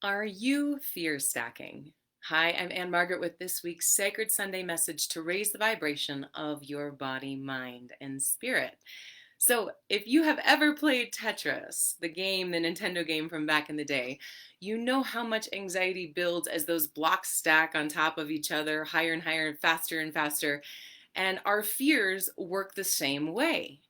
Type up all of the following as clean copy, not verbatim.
Are you fear stacking? Hi, I'm Anne-Margaret with this week's Sacred Sunday message to raise the vibration of your body, mind, and spirit. So, if you have ever played Tetris, the game, the Nintendo game from back in the day, you know how much anxiety builds as those blocks stack on top of each other, higher and higher and faster and faster. And our fears work the same way.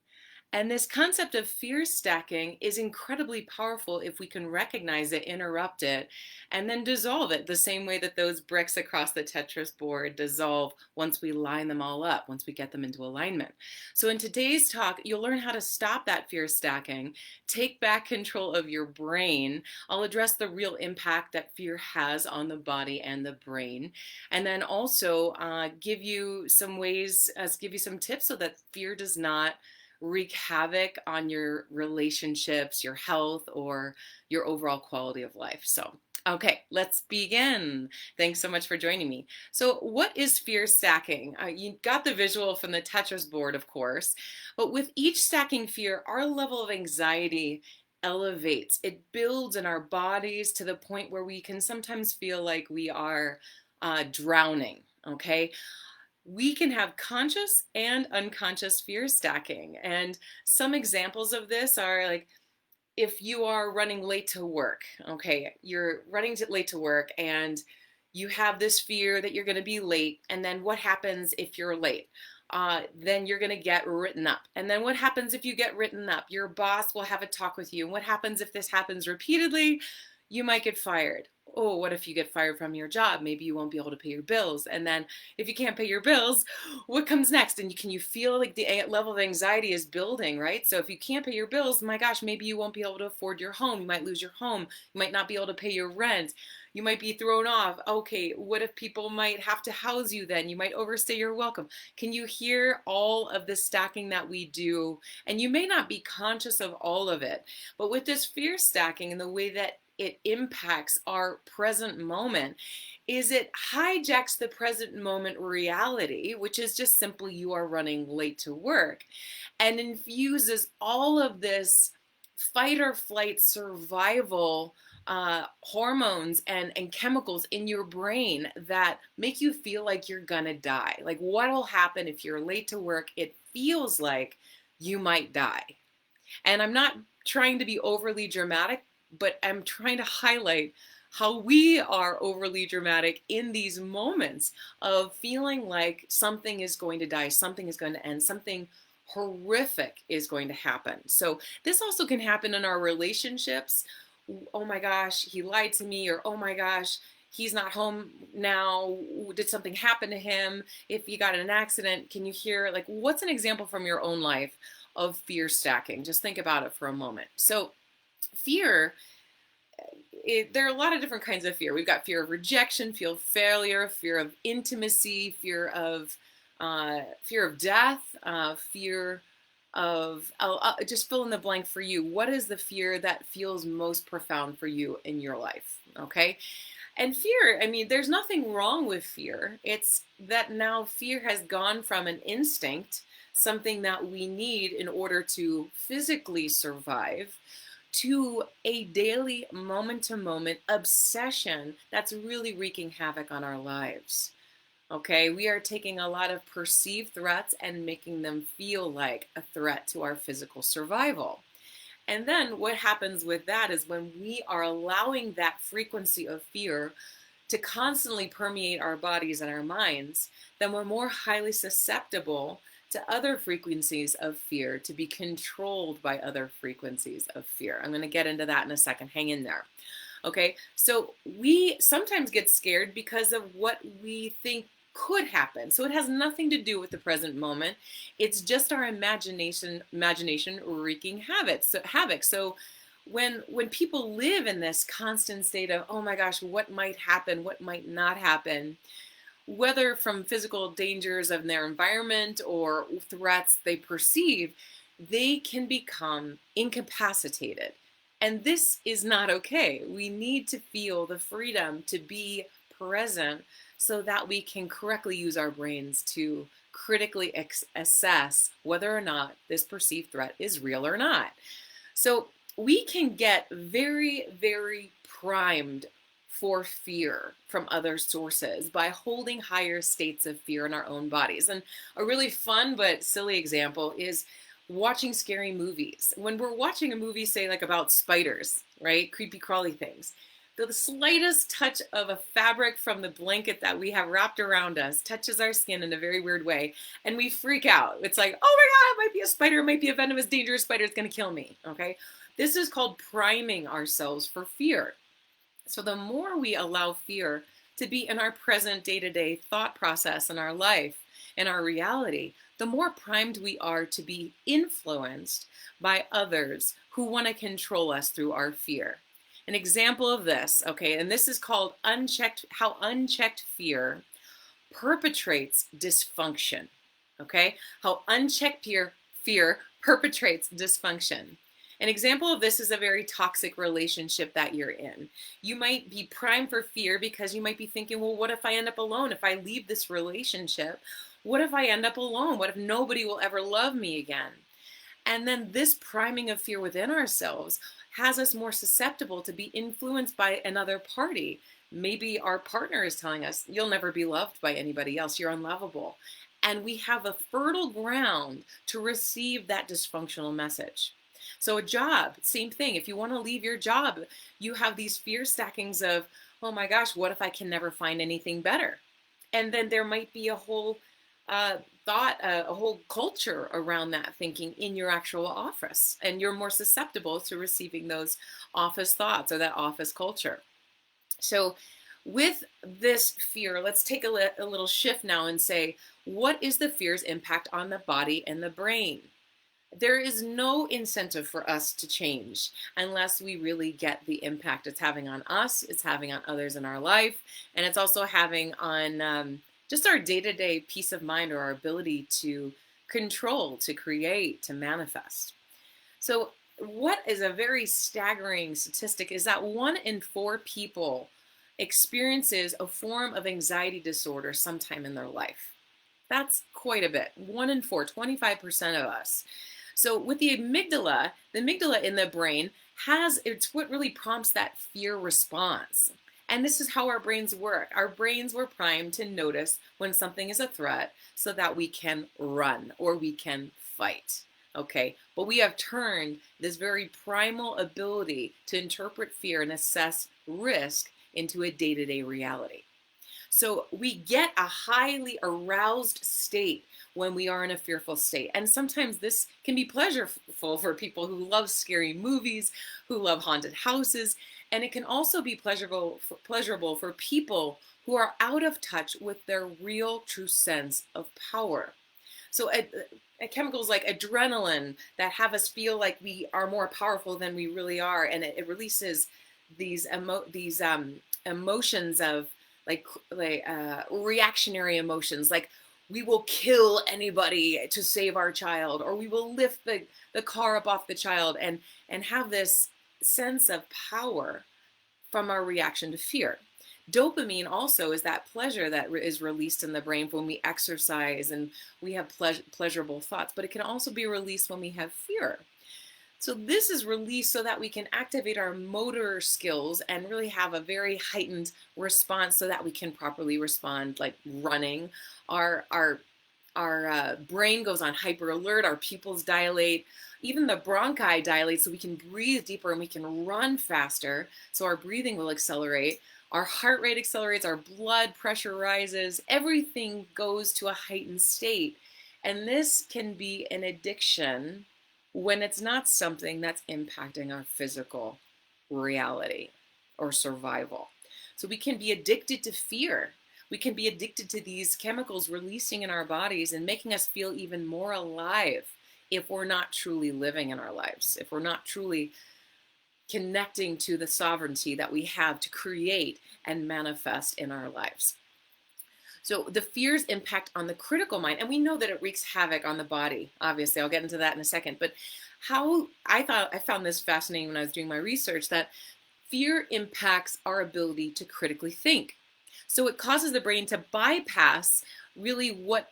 And this concept of fear stacking is incredibly powerful if we can recognize it, interrupt it, and then dissolve it the same way that those bricks across the Tetris board dissolve once we line them all up, once we get them into alignment. So, in today's talk, you'll learn how to stop that fear stacking, take back control of your brain. I'll address the real impact that fear has on the body and the brain, and then also give you some ways, give you some tips so that fear does not wreak havoc on your relationships, your health, or your overall quality of life. So, okay, let's begin. Thanks so much for joining me. So, what is fear stacking? You got the visual from the Tetris board, of course, but with each stacking fear, our level of anxiety elevates. It builds in our bodies to the point where we can sometimes feel like we are drowning. Okay, we can have conscious and unconscious fear stacking. And some examples of this are like if you are running late to work, okay, you're running late to work and you have this fear that you're going to be late. And then what happens if you're late? Then you're going to get written up. And then what happens if you get written up? Your boss will have a talk with you. And what happens if this happens repeatedly? You might get fired. Oh, what if you get fired from your job? Maybe you won't be able to pay your bills. And then if you can't pay your bills, what comes next? And can you feel like the level of anxiety is building, right? So if you can't pay your bills, my gosh, maybe you won't be able to afford your home. You might lose your home. You might not be able to pay your rent. You might be thrown off. Okay, what if people might have to house you then? You might overstay your welcome. Can you hear all of the stacking that we do? And you may not be conscious of all of it, but with this fear stacking and the way that it impacts our present moment is it hijacks the present moment reality, which is just simply you are running late to work, and infuses all of this fight or flight survival hormones and chemicals in your brain that make you feel like you're gonna die. Like, what will happen if you're late to work? It feels like you might die. And I'm not trying to be overly dramatic, but I'm trying to highlight how we are overly dramatic in these moments of feeling like something is going to die, something is going to end, something horrific is going to happen. So this also can happen in our relationships. Oh my gosh, he lied to me, or oh my gosh, he's not home now. Did something happen to him? If you got in an accident, can you hear, like, what's an example from your own life of fear stacking? Just think about it for a moment. So fear, there are a lot of different kinds of fear. We've got fear of rejection, fear of failure, fear of intimacy, fear of death, fear of, just fill in the blank for you. What is the fear that feels most profound for you in your life? Okay. And fear, I mean, there's nothing wrong with fear. It's that now fear has gone from an instinct, something that we need in order to physically survive, to a daily moment to moment obsession that's really wreaking havoc on our lives. Okay, we are taking a lot of perceived threats and making them feel like a threat to our physical survival. And then what happens with that is when we are allowing that frequency of fear to constantly permeate our bodies and our minds, then we're more highly susceptible to other frequencies of fear, to be controlled by other frequencies of fear. I'm going to get into that in a second. Hang in there. Okay, so we sometimes get scared because of what we think could happen. So it has nothing to do with the present moment. It's just our imagination wreaking havoc. So when people live in this constant state of, oh my gosh, what might happen, what might not happen, whether from physical dangers of their environment or threats they perceive, they can become incapacitated. And this is not okay. We need to feel the freedom to be present so that we can correctly use our brains to critically assess whether or not this perceived threat is real or not. So we can get very, very primed for fear from other sources by holding higher states of fear in our own bodies. And a really fun but silly example is watching scary movies. When we're watching a movie, say like about spiders, right? Creepy crawly things. The slightest touch of a fabric from the blanket that we have wrapped around us touches our skin in a very weird way, and we freak out. It's like, oh my God, it might be a spider, it might be a venomous, dangerous spider, it's gonna kill me, okay? This is called priming ourselves for fear. So the more we allow fear to be in our present day-to-day thought process in our life, in our reality, the more primed we are to be influenced by others who want to control us through our fear. An example of this, okay, and this is called how unchecked fear perpetrates dysfunction, okay? How unchecked fear perpetrates dysfunction. An example of this is a very toxic relationship that you're in. You might be primed for fear because you might be thinking, well, what if I end up alone? If I leave this relationship, what if I end up alone? What if nobody will ever love me again? And then this priming of fear within ourselves has us more susceptible to be influenced by another party. Maybe our partner is telling us, you'll never be loved by anybody else, you're unlovable. And we have a fertile ground to receive that dysfunctional message. So a job, same thing. If you want to leave your job, you have these fear stackings of, oh my gosh, what if I can never find anything better? And then there might be a whole a whole culture around that thinking in your actual office, and you're more susceptible to receiving those office thoughts or that office culture. So with this fear, let's take a little shift now and say, what is the fear's impact on the body and the brain? There is no incentive for us to change unless we really get the impact it's having on us, it's having on others in our life, and it's also having on just our day-to-day peace of mind or our ability to control, to create, to manifest. So what is a very staggering statistic is that 1 in 4 people experiences a form of anxiety disorder sometime in their life. That's quite a bit. 1 in 4, 25% of us. So with the amygdala in the brain it's what really prompts that fear response. And this is how our brains work. Our brains were primed to notice when something is a threat so that we can run or we can fight. Okay, but we have turned this very primal ability to interpret fear and assess risk into a day-to-day reality. So we get a highly aroused state when we are in a fearful state. And sometimes this can be pleasurable for people who love scary movies, who love haunted houses. And it can also be pleasurable for people who are out of touch with their real true sense of power. So chemicals like adrenaline that have us feel like we are more powerful than we really are. And it releases these emotions of like reactionary emotions, like we will kill anybody to save our child, or we will lift the car up off the child, and have this sense of power from our reaction to fear. Dopamine also is that pleasure that is released in the brain when we exercise and we have pleasurable thoughts, but it can also be released when we have fear. So this is released so that we can activate our motor skills and really have a very heightened response so that we can properly respond, like running. Our brain goes on hyper alert, our pupils dilate, even the bronchi dilate so we can breathe deeper and we can run faster, so our breathing will accelerate. Our heart rate accelerates, our blood pressure rises, everything goes to a heightened state. And this can be an addiction when it's not something that's impacting our physical reality or survival. So we can be addicted to fear. We can be addicted to these chemicals releasing in our bodies and making us feel even more alive if we're not truly living in our lives, if we're not truly connecting to the sovereignty that we have to create and manifest in our lives. So the fear's impact on the critical mind, and we know that it wreaks havoc on the body. Obviously, I'll get into that in a second. But how I found this fascinating when I was doing my research, that fear impacts our ability to critically think. So it causes the brain to bypass really what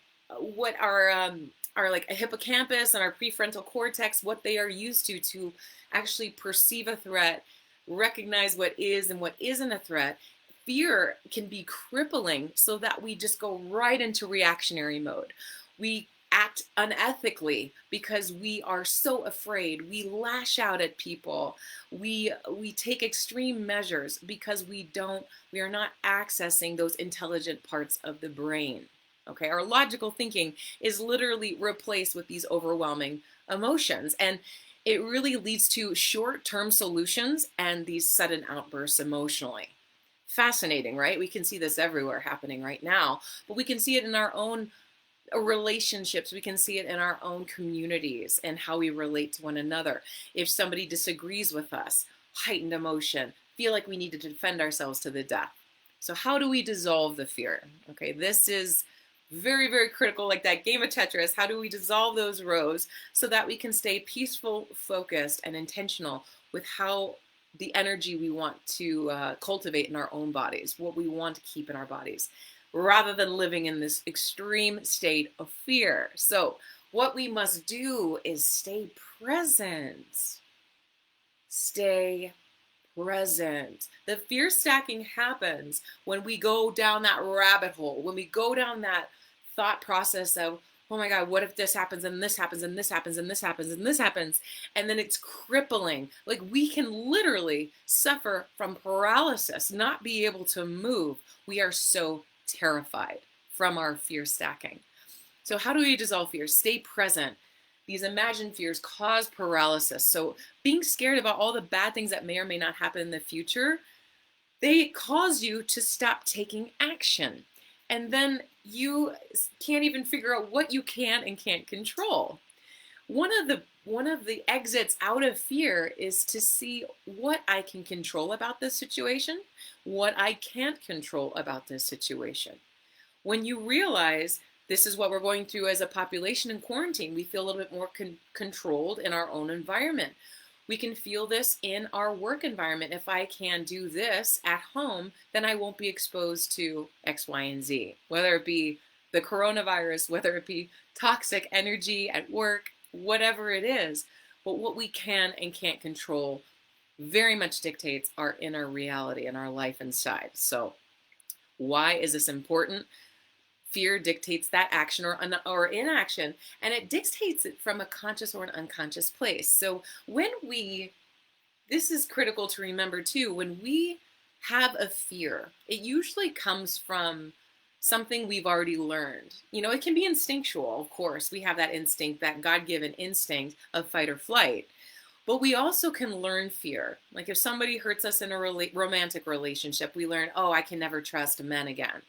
our like a hippocampus and our prefrontal cortex, what they are used to actually perceive a threat, recognize what is and what isn't a threat, fear can be crippling so that we just go right into reactionary mode. We act unethically because we are so afraid. We lash out at people. We take extreme measures because we are not accessing those intelligent parts of the brain. Okay, our logical thinking is literally replaced with these overwhelming emotions, and it really leads to short-term solutions and these sudden outbursts emotionally. Fascinating, right? We can see this everywhere happening right now, but we can see it in our own relationships. We can see it in our own communities and how we relate to one another. If somebody disagrees with us, heightened emotion, feel like we need to defend ourselves to the death. So how do we dissolve the fear? Okay, this is very, very critical, like that game of Tetris. How do we dissolve those rows so that we can stay peaceful, focused, and intentional with how the energy we want to cultivate in our own bodies, what we want to keep in our bodies, rather than living in this extreme state of fear. So what we must do is stay present. Stay present. The fear stacking happens when we go down that rabbit hole, when we go down that thought process of, oh my God, what if this happens and this happens and this happens and this happens and this happens? And then it's crippling. Like we can literally suffer from paralysis, not be able to move. We are so terrified from our fear stacking. So how do we dissolve fear? Stay present. These imagined fears cause paralysis. So being scared about all the bad things that may or may not happen in the future, they cause you to stop taking action. And then you can't even figure out what you can and can't control. One of the exits out of fear is to see what I can control about this situation, what I can't control about this situation. When you realize this is what we're going through as a population in quarantine, we feel a little bit more controlled in our own environment. We can feel this in our work environment. If I can do this at home, then I won't be exposed to X, Y, and Z, whether it be the coronavirus, whether it be toxic energy at work, whatever it is. But what we can and can't control very much dictates our inner reality and our life inside. So why is this important? Fear dictates that action or inaction, and it dictates it from a conscious or an unconscious place. So this is critical to remember too, when we have a fear, it usually comes from something we've already learned. You know, it can be instinctual, of course. We have that instinct, that God-given instinct of fight or flight. But we also can learn fear. Like if somebody hurts us in a romantic relationship, we learn, oh, I can never trust men again.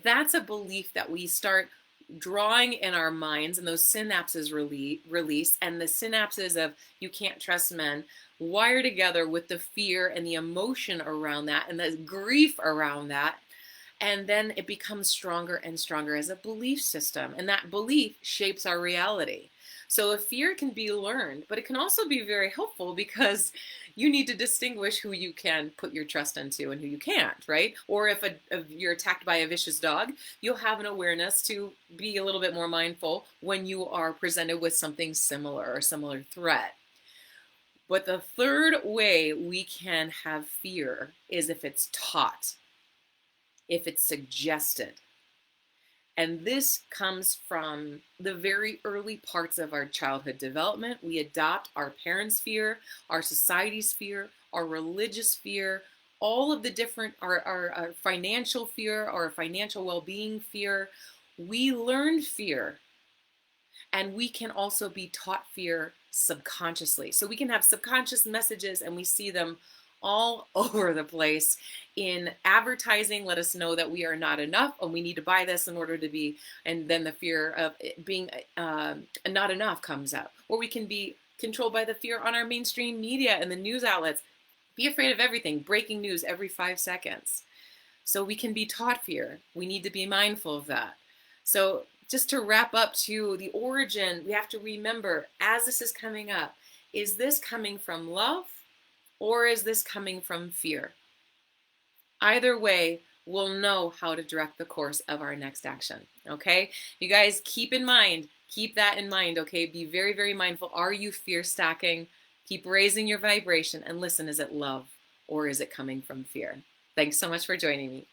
That's a belief that we start drawing in our minds, and those synapses release, and the synapses of you can't trust men wire together with the fear and the emotion around that and the grief around that. And then it becomes stronger and stronger as a belief system. And that belief shapes our reality. So a fear can be learned, but it can also be very helpful because you need to distinguish who you can put your trust into and who you can't, right? Or if you're attacked by a vicious dog, you'll have an awareness to be a little bit more mindful when you are presented with something similar or similar threat. But the third way we can have fear is if it's taught, if it's suggested. And this comes from the very early parts of our childhood development. We adopt our parents' fear, our society's fear, our religious fear, all of the different, our financial fear, our financial well-being fear. We learn fear. And we can also be taught fear subconsciously. So we can have subconscious messages, and we see them all over the place in advertising. Let us know that we are not enough and we need to buy this in order to be, and then the fear of it being not enough comes up. Or we can be controlled by the fear on our mainstream media and the news outlets. Be afraid of everything, breaking news every 5 seconds. So we can be taught fear. We need to be mindful of that. So just to wrap up to the origin, we have to remember, as this is coming up, is this coming from love? Or is this coming from fear? Either way, we'll know how to direct the course of our next action, okay? You guys keep that in mind, okay? Be very, very mindful. Are you fear stacking? Keep raising your vibration, and listen, is it love or is it coming from fear? Thanks so much for joining me.